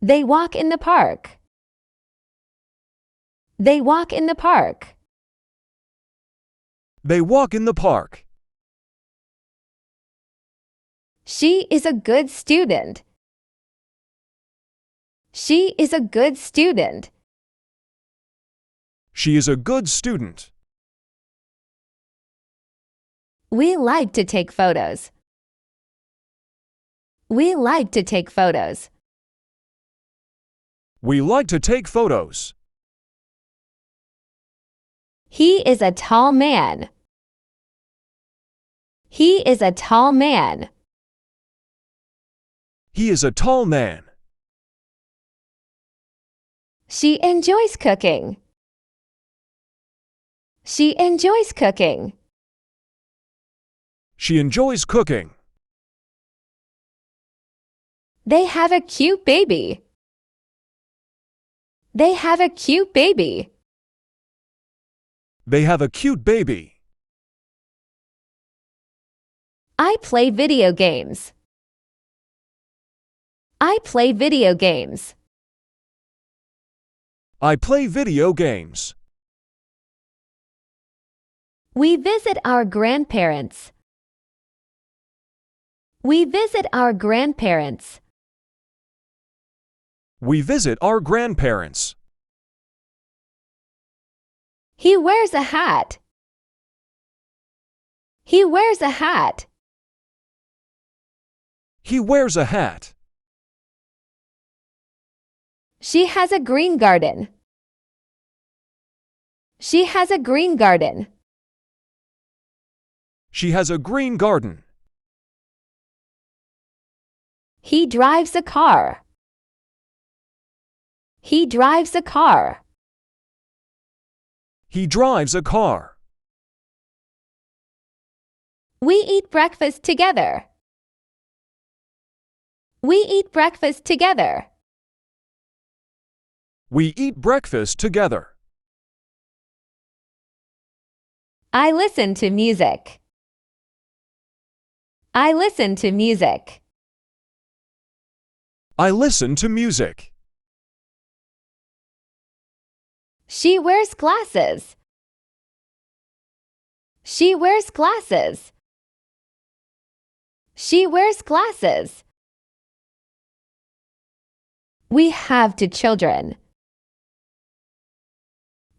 They walk in the park. They walk in the park. They walk in the park. She is a good student. She is a good student. She is a good student. We like to take photos. We like to take photos. We like to take photos. He is a tall man. He is a tall man. He is a tall man. She enjoys cooking. She enjoys cooking. She enjoys cooking. They have a cute baby. They have a cute baby. They have a cute baby. I play video games. I play video games. I play video games. We visit our grandparents. We visit our grandparents. We visit our grandparents. He wears a hat. He wears a hat. He wears a hat. She has a green garden. She has a green garden. She has a green garden. He drives a car. He drives a car. He drives a car. We eat breakfast together. We eat breakfast together. We eat breakfast together. I listen to music. I listen to music. I listen to music. She wears glasses. She wears glasses. She wears glasses. We have two children.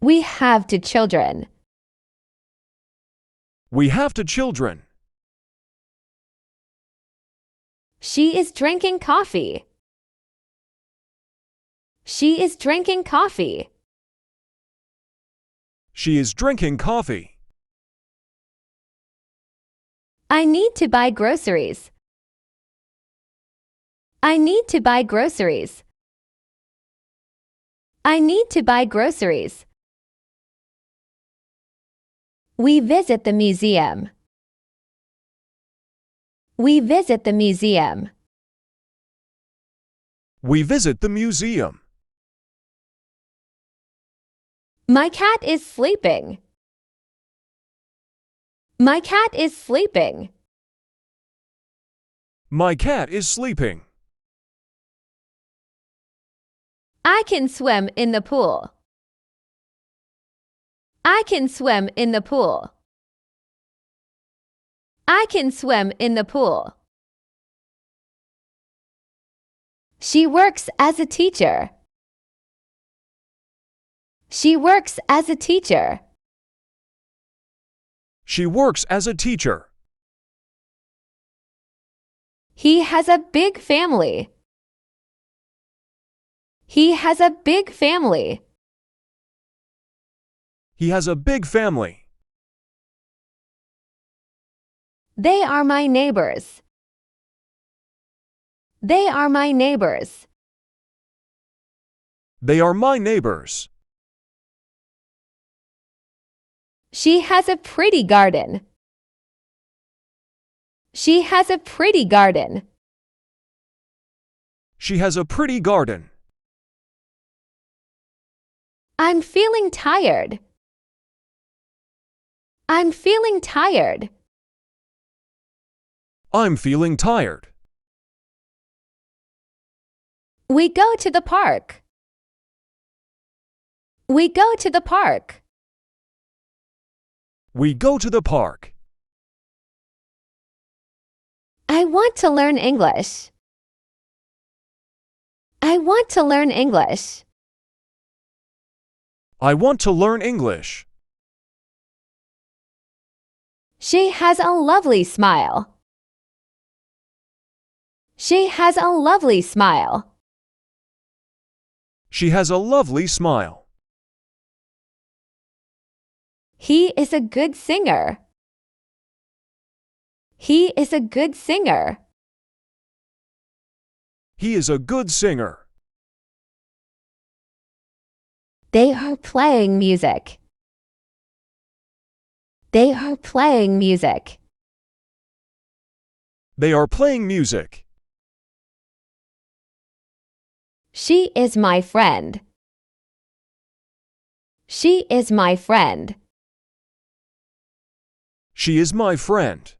We have two children. We have two children. She is drinking coffee. She is drinking coffee. She is drinking coffee. I need to buy groceries. I need to buy groceries. I need to buy groceries. We visit the museum. We visit the museum. We visit the museum. My cat is sleeping. My cat is sleeping. My cat is sleeping. I can swim in the pool. I can swim in the pool. I can swim in the pool. She works as a teacher. She works as a teacher. She works as a teacher. He has a big family. He has a big family. He has a big family. They are my neighbors. They are my neighbors. They are my neighbors. She has a pretty garden. She has a pretty garden. She has a pretty garden. I'm feeling tired. I'm feeling tired. I'm feeling tired. We go to the park. We go to the park. We go to the park. I want to learn English. I want to learn English. I want to learn English. She has a lovely smile. She has a lovely smile. She has a lovely smile. He is a good singer. He is a good singer. He is a good singer. They are playing music. They are playing music. They are playing music. She is my friend. She is my friend. She is my friend.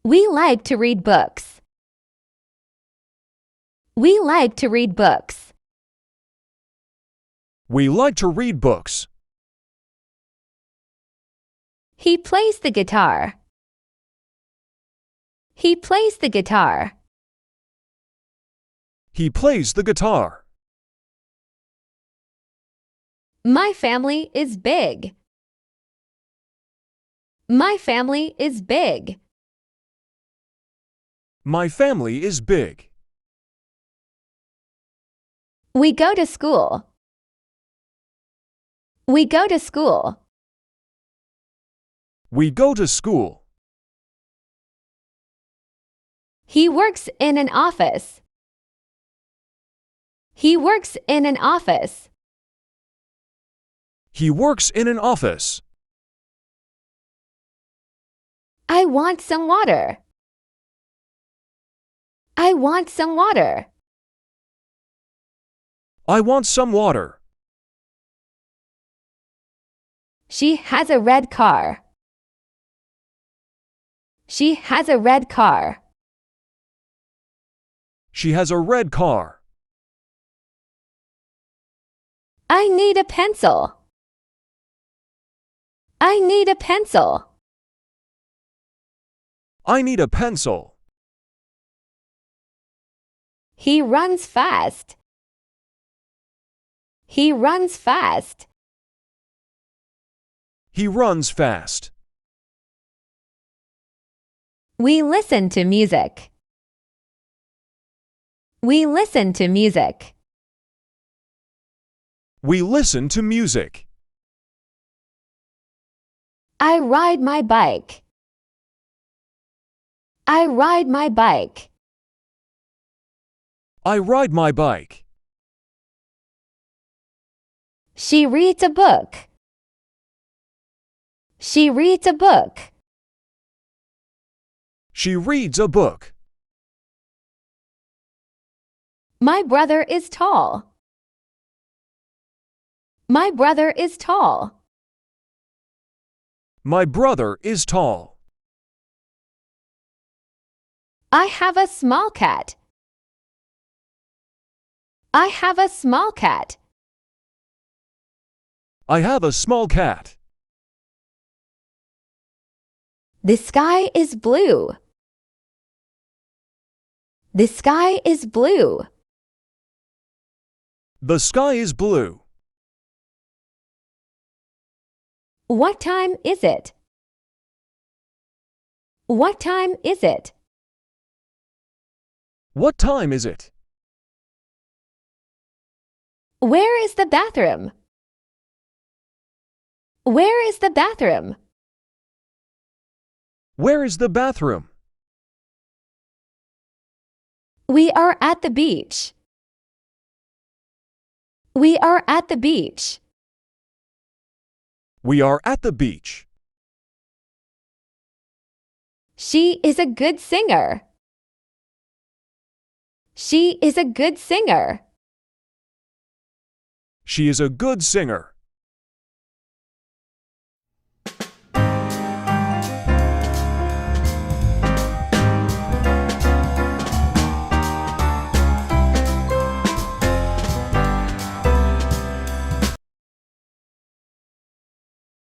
We like to read books. We like to read books. We like to read books. He plays the guitar. He plays the guitar. He plays the guitar. My family is big. My family is big. My family is big. We go to school. We go to school. We go to school. He works in an office. He works in an office. He works in an office. I want some water. I want some water. I want some water. She has a red car. She has a red car. She has a red car. I need a pencil. I need a pencil. I need a pencil. He runs fast. He runs fast. He runs fast. We listen to music. We listen to music. We listen to music. I ride my bike. I ride my bike. I ride my bike. She reads a book. She reads a book. She reads a book. My brother is tall. My brother is tall. My brother is tall. I have a small cat. I have a small cat. I have a small cat. The sky is blue. The sky is blue. The sky is blue. What time is it? What time is it? What time is it? Where is the bathroom? Where is the bathroom? Where is the bathroom? We are at the beach. We are at the beach. We are at the beach. She is a good singer. She is a good singer. She is a good singer.